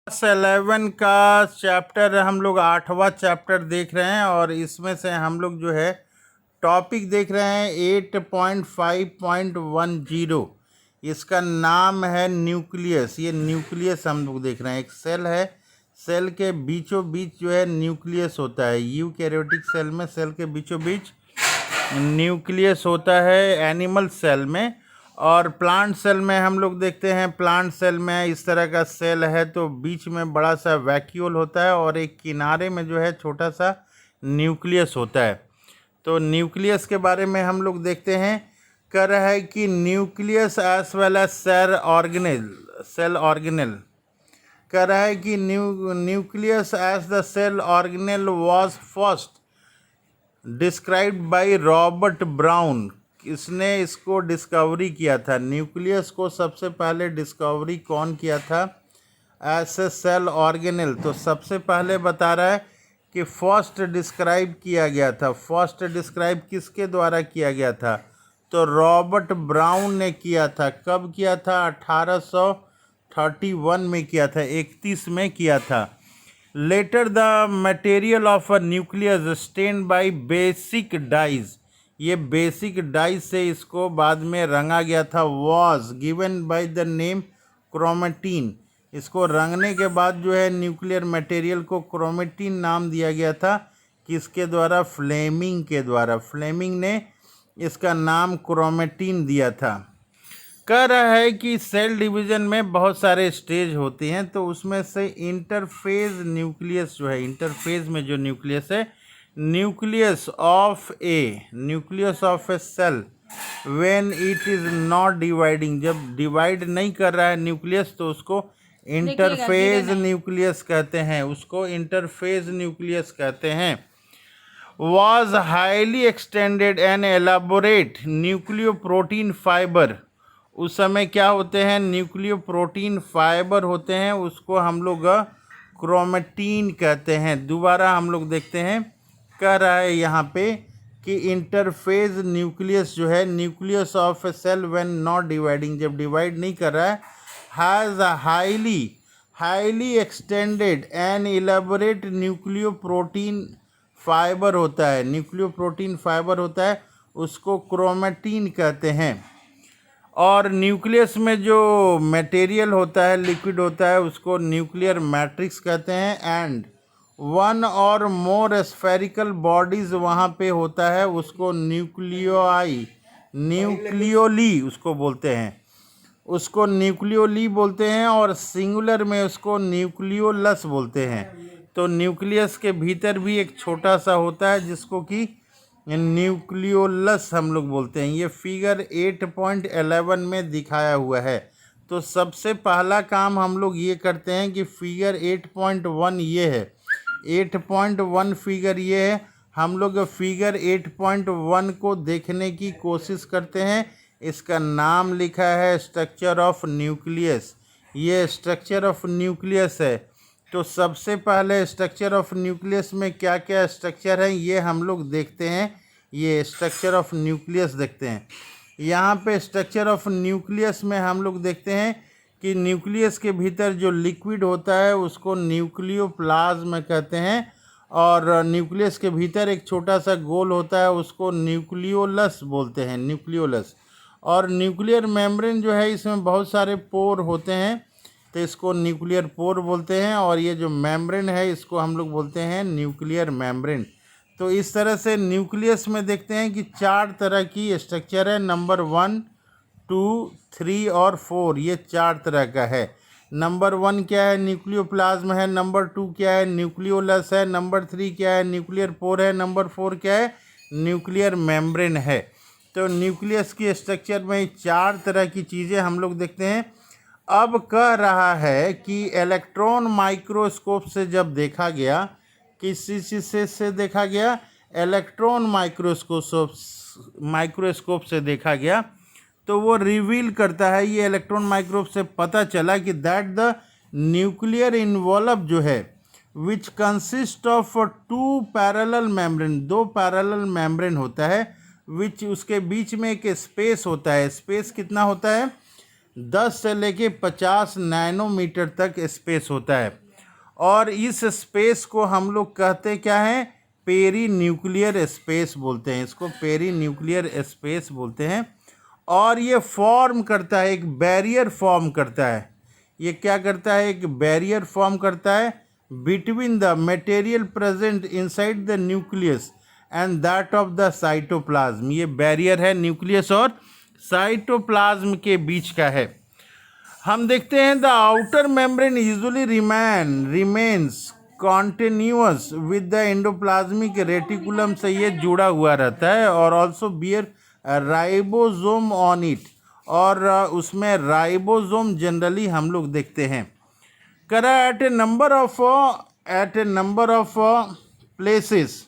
11 का चैप्टर हम लोग 8वां चैप्टर देख रहे हैं और इसमें से हम लोग जो है टॉपिक देख रहे हैं 8.5.10। इसका नाम है न्यूक्लियस। ये न्यूक्लियस हम लोग देख रहे हैं। एक सेल है, सेल के बीचों बीच जो है न्यूक्लियस होता है। यूकैरियोटिक सेल में सेल के बीचों बीच न्यूक्लियस होता है एनिमल सेल में। और प्लांट सेल में हम लोग देखते हैं, प्लांट सेल में इस तरह का सेल है तो बीच में बड़ा सा वैक्यूल होता है और एक किनारे में जो है छोटा सा न्यूक्लियस होता है। तो न्यूक्लियस के बारे में हम लोग देखते हैं। कह रहा है कि nucleus as well as cell organelle कह रहा है कि nucleus as the cell organelle was first described by Robert Brown. इसने इसको डिस्कवरी किया था। न्यूक्लियस को सबसे पहले डिस्कवरी कौन किया था एज ए सेल ऑर्गेनेल? तो सबसे पहले बता रहा है कि फर्स्ट डिस्क्राइब किया गया था। फर्स्ट डिस्क्राइब किसके द्वारा किया गया था? तो रॉबर्ट ब्राउन ने किया था। कब किया था? 1831 में किया था, 31 में किया था। Later the material of a nucleus stained by basic dyes, ये बेसिक डाइज से इसको बाद में रंगा गया था। Was given by the name chromatin, इसको रंगने के बाद जो है न्यूक्लियर मटेरियल को क्रोमेटीन नाम दिया गया था। किसके द्वारा? फ्लेमिंग के द्वारा। फ्लेमिंग ने इसका नाम क्रोमेटीन दिया था। कह रहा है कि सेल डिवीज़न में बहुत सारे स्टेज होते हैं, तो उसमें से इंटरफेज न्यूक्लियस जो है, इंटरफेज में जो न्यूक्लियस है, nucleus of a cell when it is not dividing, जब डिवाइड नहीं कर रहा है न्यूक्लियस तो उसको इंटरफेज न्यूक्लियस कहते हैं, उसको इंटरफेज न्यूक्लियस कहते हैं। was highly extended and elaborate nucleoprotein fibre, उस समय क्या होते हैं? न्यूक्लियोप्रोटीन फाइबर होते हैं, उसको हम लोग क्रोमेटीन कहते हैं। दोबारा हम लोग देखते हैं, कह रहा है यहाँ पे कि इंटरफेज न्यूक्लियस जो है, nucleus of a cell when not dividing, जब डिवाइड नहीं कर रहा है, has a highly extended and elaborate nucleoprotein fibre होता है। न्यूक्लियोप्रोटीन फाइबर होता है, उसको क्रोमेटीन कहते हैं। और न्यूक्लियस में जो मटेरियल होता है, लिक्विड होता है, उसको न्यूक्लियर मैट्रिक्स कहते हैं। एंड वन और मोर स्फेरिकल बॉडीज़ वहाँ पे होता है, उसको न्यूक्लियोली उसको बोलते हैं, उसको न्यूक्लियोली बोलते हैं। और सिंगुलर में उसको न्यूक्लियोलस बोलते हैं। तो न्यूक्लियस के भीतर भी एक छोटा सा होता है जिसको कि न्यूक्लियोलस हम लोग बोलते हैं। ये फिगर 8.11 में दिखाया हुआ है। तो सबसे पहला काम हम लोग ये करते हैं कि फिगर 8.1 ये है, 8.1 फिगर ये है, हम लोग फिगर 8.1 को देखने की कोशिश करते हैं। इसका नाम लिखा है स्ट्रक्चर ऑफ न्यूक्लियस। ये स्ट्रक्चर ऑफ न्यूक्लियस है। तो सबसे पहले स्ट्रक्चर ऑफ न्यूक्लियस में क्या क्या स्ट्रक्चर है ये हम लोग देखते हैं। ये स्ट्रक्चर ऑफ न्यूक्लियस देखते हैं। यहाँ पे स्ट्रक्चर ऑफ न्यूक्लियस में हम लोग देखते हैं कि न्यूक्लियस के भीतर जो लिक्विड होता है उसको न्यूक्लियोप्लाज्म कहते हैं। और न्यूक्लियस के भीतर एक छोटा सा गोल होता है, उसको न्यूक्लियोलस बोलते हैं, न्यूक्लियोलस। और न्यूक्लियर मेम्ब्रेन जो है, इसमें बहुत सारे पोर होते हैं, तो इसको न्यूक्लियर पोर बोलते हैं। और ये जो मेम्ब्रेन है इसको हम लोग बोलते हैं न्यूक्लियर मेम्ब्रेन। तो इस तरह से न्यूक्लियस में देखते हैं कि 4 तरह की स्ट्रक्चर है। नंबर 1, 2, 3 और 4, ये 4 तरह का है। नंबर 1 क्या है? न्यूक्लियोप्लाज्म है। नंबर 2 क्या है? न्यूक्लियोलस है। नंबर 3 क्या है? न्यूक्लियर पोर है। नंबर 4 क्या है? न्यूक्लियर मेम्ब्रेन है। तो न्यूक्लियस की स्ट्रक्चर में 4 तरह की चीज़ें हम लोग देखते हैं। अब कह रहा है कि इलेक्ट्रॉन माइक्रोस्कोप से जब देखा गया, किस चीज़ से देखा गया? इलेक्ट्रॉन माइक्रोस्कोप से देखा गया, तो वो रिवील करता है, ये इलेक्ट्रॉन माइक्रोस्कोप से पता चला कि दैट द न्यूक्लियर इन्वॉल्व जो है which consist of 2 parallel membrane, 2 parallel membrane होता है, विच उसके बीच में एक स्पेस होता है। स्पेस कितना होता है? 10 से लेके 50 नैनोमीटर तक स्पेस होता है। और इस स्पेस को हम लोग कहते क्या हैं, पेरी न्यूक्लियर स्पेस बोलते हैं, इसको पेरी न्यूक्लियर स्पेस बोलते हैं। और ये फॉर्म करता है, एक बैरियर फॉर्म करता है। ये क्या करता है, एक बैरियर फॉर्म करता है between the material present inside the nucleus and that of the cytoplasm. ये बैरियर है न्यूक्लियस और साइटोप्लाज्म के बीच का है। हम देखते हैं the outer membrane usually remains continuous with the endoplasmic reticulum से ये जुड़ा हुआ रहता है और also bear ribosome on it, और उसमें राइबोसोम जनरली हम लोग देखते हैं। करा at a number of places,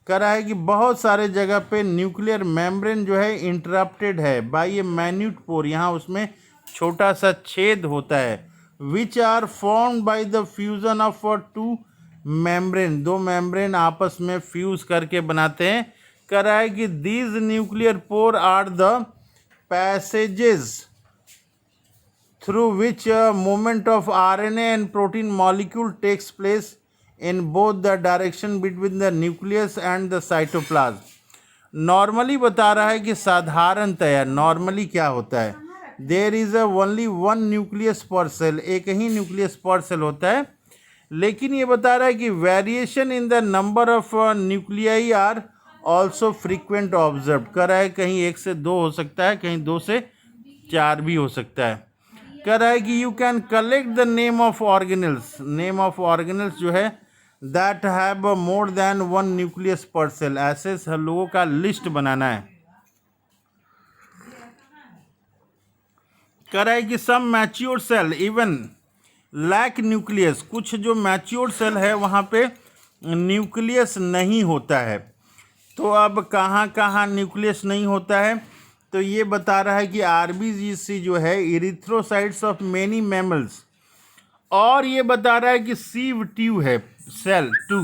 करा है कि बहुत सारे जगह पे न्यूक्लियर मेम्ब्रेन जो है इंटरप्टेड है बाय ए मैन्यूट पोर, यहाँ उसमें छोटा सा छेद होता है, which are formed by the fusion of two membrane, दो मेम्ब्रेन आपस में फ्यूज करके बनाते हैं। करा है कि these nuclear pore are the passages through which movement of RNA and protein molecule takes place in both the direction between the nucleus and the cytoplasm। Normally बता रहा है कि साधारणतया नॉर्मली क्या होता है, there is only one nucleus per cell, एक ही न्यूक्लियस पर सेल होता है। लेकिन ये बता रहा है कि variation in the number of nuclei are also frequent observe. कर रहा है कहीं 1 से 2 हो सकता है, कहीं 2 से 4 भी हो सकता है। कह रहा है कि you can collect the name of organelles, name of organelles जो है that have more than one nucleus per cell, ऐसे लोगों का लिस्ट बनाना है। कह रहा है कि some mature cell even lack nucleus, कुछ जो मैच्योर सेल है वहाँ पे न्यूक्लियस नहीं होता है। तो अब कहाँ कहाँ न्यूक्लियस नहीं होता है, तो ये बता रहा है कि आरबीसी जो है इरिथ्रोसाइट्स ऑफ मेनी मैमल्स, और ये बता रहा है कि सीव ट्यूब है सेल 2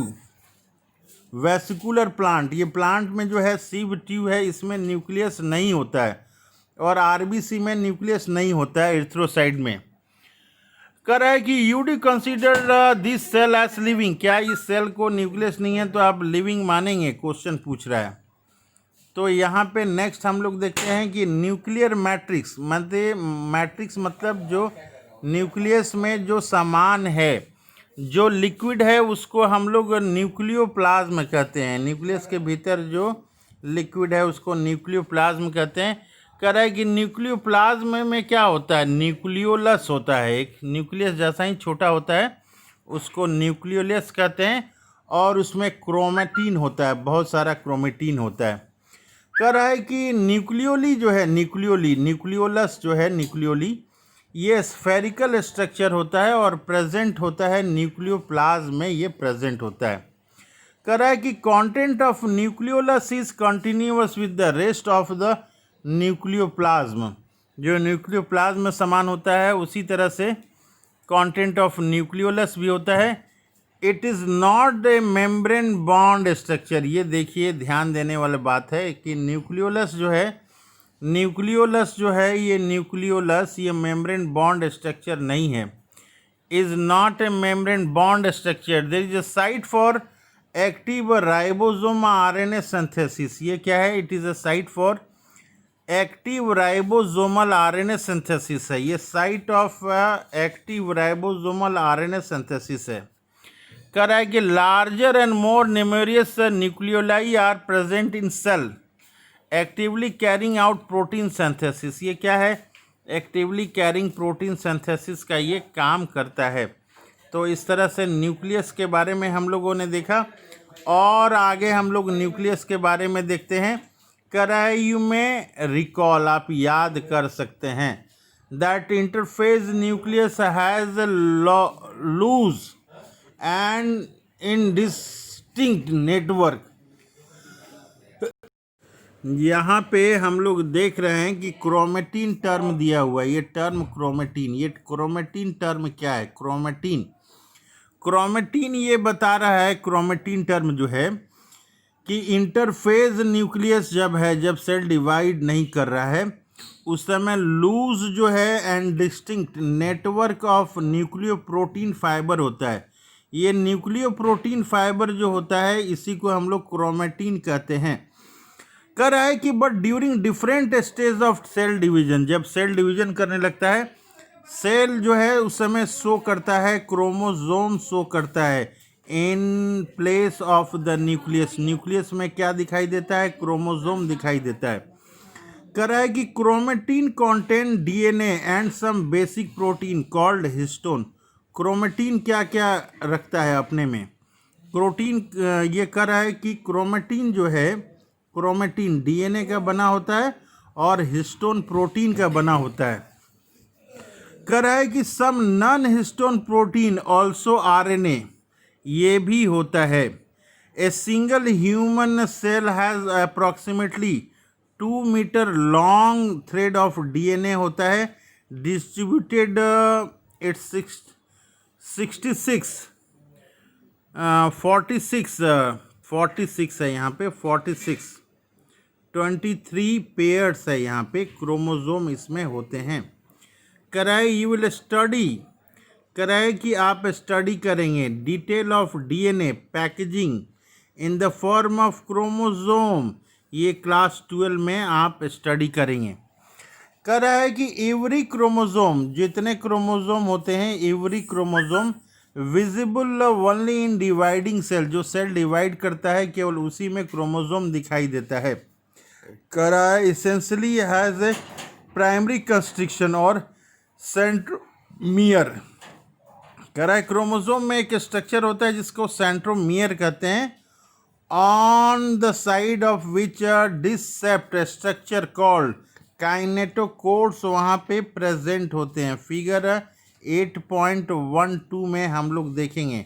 वेसिकुलर प्लांट, ये प्लांट में जो है सीव ट्यूब है, इसमें न्यूक्लियस नहीं होता है, और आरबीसी में न्यूक्लियस नहीं होता है इरिथ्रोसाइट में। कह रहा है कि you'd consider this cell as living, क्या इस सेल को न्यूक्लियस नहीं है तो आप लिविंग मानेंगे, क्वेश्चन पूछ रहा है। तो यहाँ पे नेक्स्ट हम लोग देखते हैं कि न्यूक्लियर मैट्रिक्स, मैट्रिक्स मतलब जो न्यूक्लियस में जो सामान है, जो लिक्विड है, उसको हम लोग न्यूक्लियोप्लाज्म कहते हैं। न्यूक्लियस के भीतर जो लिक्विड है उसको न्यूक्लियोप्लाज्म कहते हैं। कह रहा है कि न्यूक्लियोप्लाज्म में क्या होता है, न्यूक्लियोलस होता है, एक न्यूक्लियस जैसा ही छोटा होता है, उसको न्यूक्लियोलस कहते हैं, और उसमें क्रोमेटिन होता है, बहुत सारा क्रोमेटिन होता है। कह रहा है कि न्यूक्लियोली जो है, न्यूक्लियोलस जो है न्यूक्लियोली, ये स्फेरिकल स्ट्रक्चर होता है और प्रेजेंट होता है न्यूक्लियोप्लाज्म में, ये प्रेजेंट होता है। कह रहा है कि content of nucleolus is continuous with the rest of the nucleoplasm, जो न्यूक्लियोप्लाज्म में समान होता है उसी तरह से कंटेंट ऑफ न्यूक्लियोलस भी होता है। It is not a membrane bond structure, ये देखिए ध्यान देने वाली बात है कि न्यूक्लियोलस जो है ये न्यूक्लियोलस ये मेम्ब्रेन बॉन्ड स्ट्रक्चर नहीं है, is not a membrane bond structure. There is a site for active ribosome RNA synthesis, ये क्या है, it is a site for active ribosomal RNA synthesis है, ये site of active ribosomal RNA synthesis है। कह रहा है कि larger and more numerous nucleoli are present in cell actively carrying out protein synthesis, ये क्या है, एक्टिवली कैरिंग प्रोटीन सिंथेसिस का ये काम करता है। तो इस तरह से न्यूक्लियस के बारे में हम लोगों ने देखा, और आगे हम लोग न्यूक्लियस के बारे में देखते हैं। कह रहा है यू में रिकॉल, आप याद कर सकते हैं, that interphase nucleus has loose and indistinct network. यहाँ पे हम लोग देख रहे हैं कि क्रोमेटिन टर्म दिया हुआ है, ये टर्म क्रोमेटिन, ये क्रोमेटिन टर्म क्या है, क्रोमेटिन ये बता रहा है, क्रोमेटिन टर्म जो है कि इंटरफेज न्यूक्लियस जब है, जब सेल डिवाइड नहीं कर रहा है, उस समय लूज जो है and distinct network of nucleoprotein fibre होता है। ये न्यूक्लियोप्रोटीन फाइबर जो होता है इसी को हम लोग क्रोमेटिन कहते हैं। कह रहा है कि but during different stage of cell division, जब सेल डिवीजन करने लगता है सेल जो है उस समय शो करता है क्रोमोसोम शो करता है in place of the nucleus. Nucleus में क्या दिखाई देता है? क्रोमोसोम दिखाई देता है। कह रहा है कि chromatin contain DNA and some basic protein called histone. Chromatin क्या क्या रखता है अपने में? प्रोटीन ये कह रहा है कि क्रोमेटिन जो है, क्रोमेटिन डीएनए का बना होता है और हिस्टोन प्रोटीन का बना होता है। कह रहा है कि some non histone protein also RNA, ये भी होता है। A single human cell has approximately 2 metre long thread of DNA होता है डिस्ट्रीब्यूटेड इट्स 46 है यहाँ पे 46 23 पेयर्स है यहाँ पे क्रोमोसोम इसमें होते हैं। कराए यू विल स्टडी, कराए कि आप स्टडी करेंगे detail of DNA packaging in the form of chromosome, ये क्लास 12 में आप स्टडी करेंगे। कह रहा है कि एवरी क्रोमोसोम, जितने क्रोमोसोम होते हैं every chromosome visible only in dividing cell, जो सेल डिवाइड करता है केवल उसी में क्रोमोसोम दिखाई देता है। कह रहा है essentially has a primary constriction और सेंट्रोमियर। कह रहा है क्रोमोसोम में एक स्ट्रक्चर होता है जिसको सेंट्रोमियर कहते हैं, on the side of which disc shaped structure called kinetochores वहाँ पे प्रेजेंट होते हैं। फिगर 8.12 में हम लोग देखेंगे,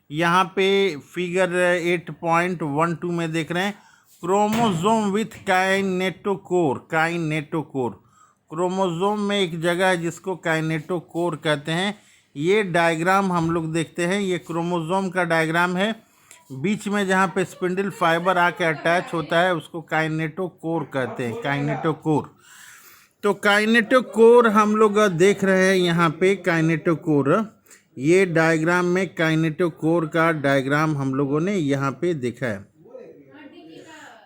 यहाँ पे फिगर 8.12 में देख रहे हैं chromosome with kinetochore. Kinetochore chromosome में एक जगह है जिसको काइनेटोकोर कहते हैं। ये डायग्राम हम लोग देखते हैं, ये क्रोमोसोम का डायग्राम है। बीच में जहाँ पे स्पिंडल फाइबर आके अटैच होता है उसको काइनेटोकोर कहते हैं, काइनेटोकोर। तो काइनेटोकोर हम लोग देख रहे हैं यहाँ पे काइनेटोकोर, ये डायग्राम में काइनेटोकोर का डायग्राम हम लोगों ने यहाँ पे देखा है।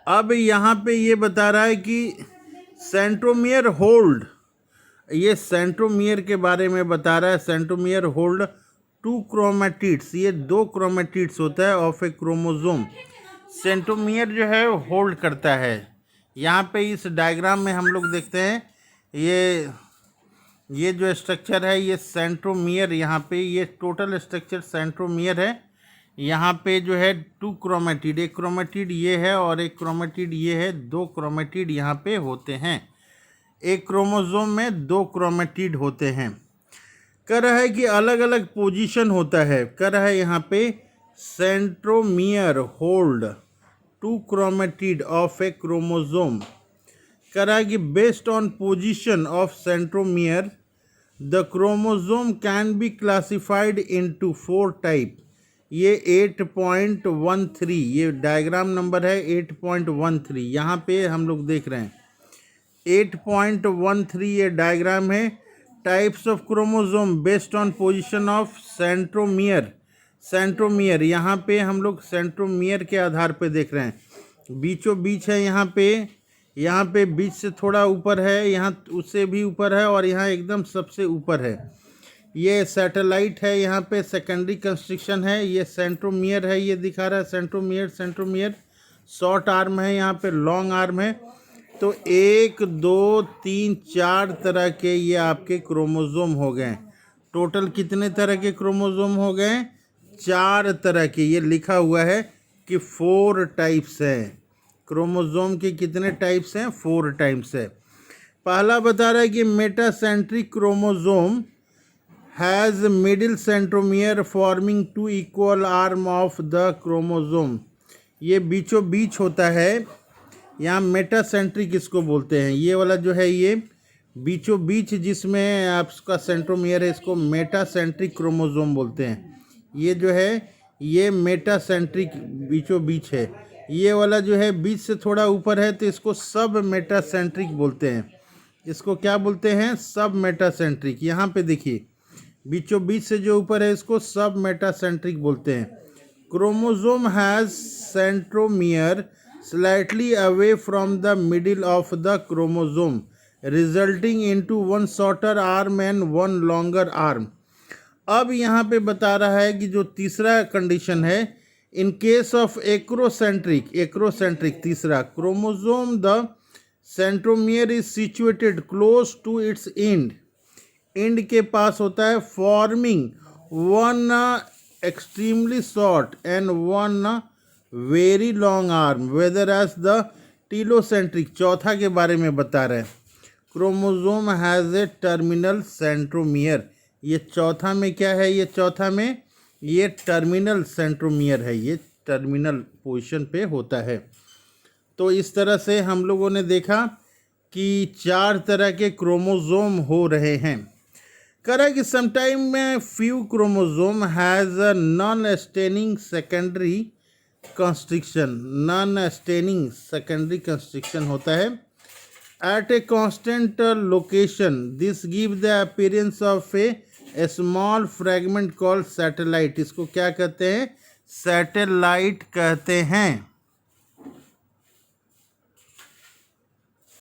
अब यहाँ पे ये बता रहा है कि सेंट्रोमियर होल्ड, ये सेंट्रोमियर के बारे में बता रहा है। सेंट्रोमियर होल्ड 2 क्रोमेटिड्स, ये 2 क्रोमेटिड्स होता है ऑफ ए क्रोमोसोम। सेंट्रोमियर जो है होल्ड करता है। यहाँ पे इस डायग्राम में हम लोग देखते हैं ये जो स्ट्रक्चर है ये सेंट्रोमियर, यहाँ पे ये टोटल स्ट्रक्चर सेंट्रोमियर है। यहाँ पे जो है 2 क्रोमेटिड, एक क्रोमेटिड ये है और एक क्रोमेटिड ये है, 2 क्रोमेटिड यहाँ पे होते हैं। एक क्रोमोसोम में 2 क्रोमेटिड होते हैं। कह रहा है कि अलग अलग पोजीशन होता है। कह रहा है यहाँ पे centromere hold 2 chromatid of A chromosome. कह रहा है कि based on position of centromere the chromosome can be classified into 4 type. ये 8.13, ये डायग्राम नंबर है 8.13, यहाँ पे हम लोग देख रहे हैं 8.13 ये डायग्राम है। Types of chromosome based on position of centromere. Centromere यहाँ पे हम लोग सेंट्रोमियर के आधार पे देख रहे हैं। बीचों बीच है यहाँ पे बीच से थोड़ा ऊपर है, यहाँ उससे भी ऊपर है और यहाँ एकदम सबसे ऊपर है। ये सैटेलाइट है, यहाँ पे सेकेंडरी कंस्ट्रक्शन है। ये सेंट्रोमियर है, ये दिखा रहा है सेंट्रोमियर। सेंट्रोमियर शॉर्ट आर्म है, यहाँ पे लॉन्ग आर्म है। तो 1 2 3 4 तरह के ये आपके क्रोमोसोम हो गए। टोटल कितने तरह के क्रोमोसोम हो गए? 4 तरह के। ये लिखा हुआ है कि 4 टाइप्स हैं क्रोमोसोम के। कितने टाइप्स हैं? 4 टाइप्स है। पहला बता रहा है कि metacentric chromosome has middle centromere forming 2 equal arm of the chromosome. ये बीचों बीच होता है। यहाँ मेटासेंट्रिक इसको बोलते हैं। ये वाला जो है ये बीचों बीच जिसमें आपका सेंट्रोमियर है इसको मेटासेंट्रिक क्रोमोसोम बोलते हैं। ये जो है ये मेटासेंट्रिक बीचों बीच है। ये वाला जो है बीच से थोड़ा ऊपर है तो इसको सब मेटासेंट्रिक बोलते हैं। इसको क्या बोलते हैं? सब मेटासेंट्रिक। यहाँ पे देखिए बीचों बीच से जो ऊपर है इसको सब मेटासेंट्रिक बोलते हैं। Chromosome has centromere slightly away from the middle of the chromosome resulting into one shorter arm and one longer arm. अब यहाँ पे बता रहा है कि जो तीसरा कंडीशन है, इन केस ऑफ एक्रोसेंट्रिक तीसरा chromosome the centromere is situated close to its end के पास होता है, forming one extremely short and one very long arm, whether as the telocentric चौथा के बारे में बता रहे हैं। Chromosome has a terminal centromere. ये चौथा में क्या है? ये चौथा में ये टर्मिनल सेंट्रोमियर है, ये टर्मिनल पोजीशन पे होता है। तो इस तरह से हम लोगों ने देखा कि 4 तरह के क्रोमोसोम हो रहे हैं। करा कि समटाइम में few chromosome has a non staining secondary constriction होता है at a constant location. This gives the appearance of a small fragment called satellite. इसको क्या कहते हैं? सैटेलाइट कहते हैं।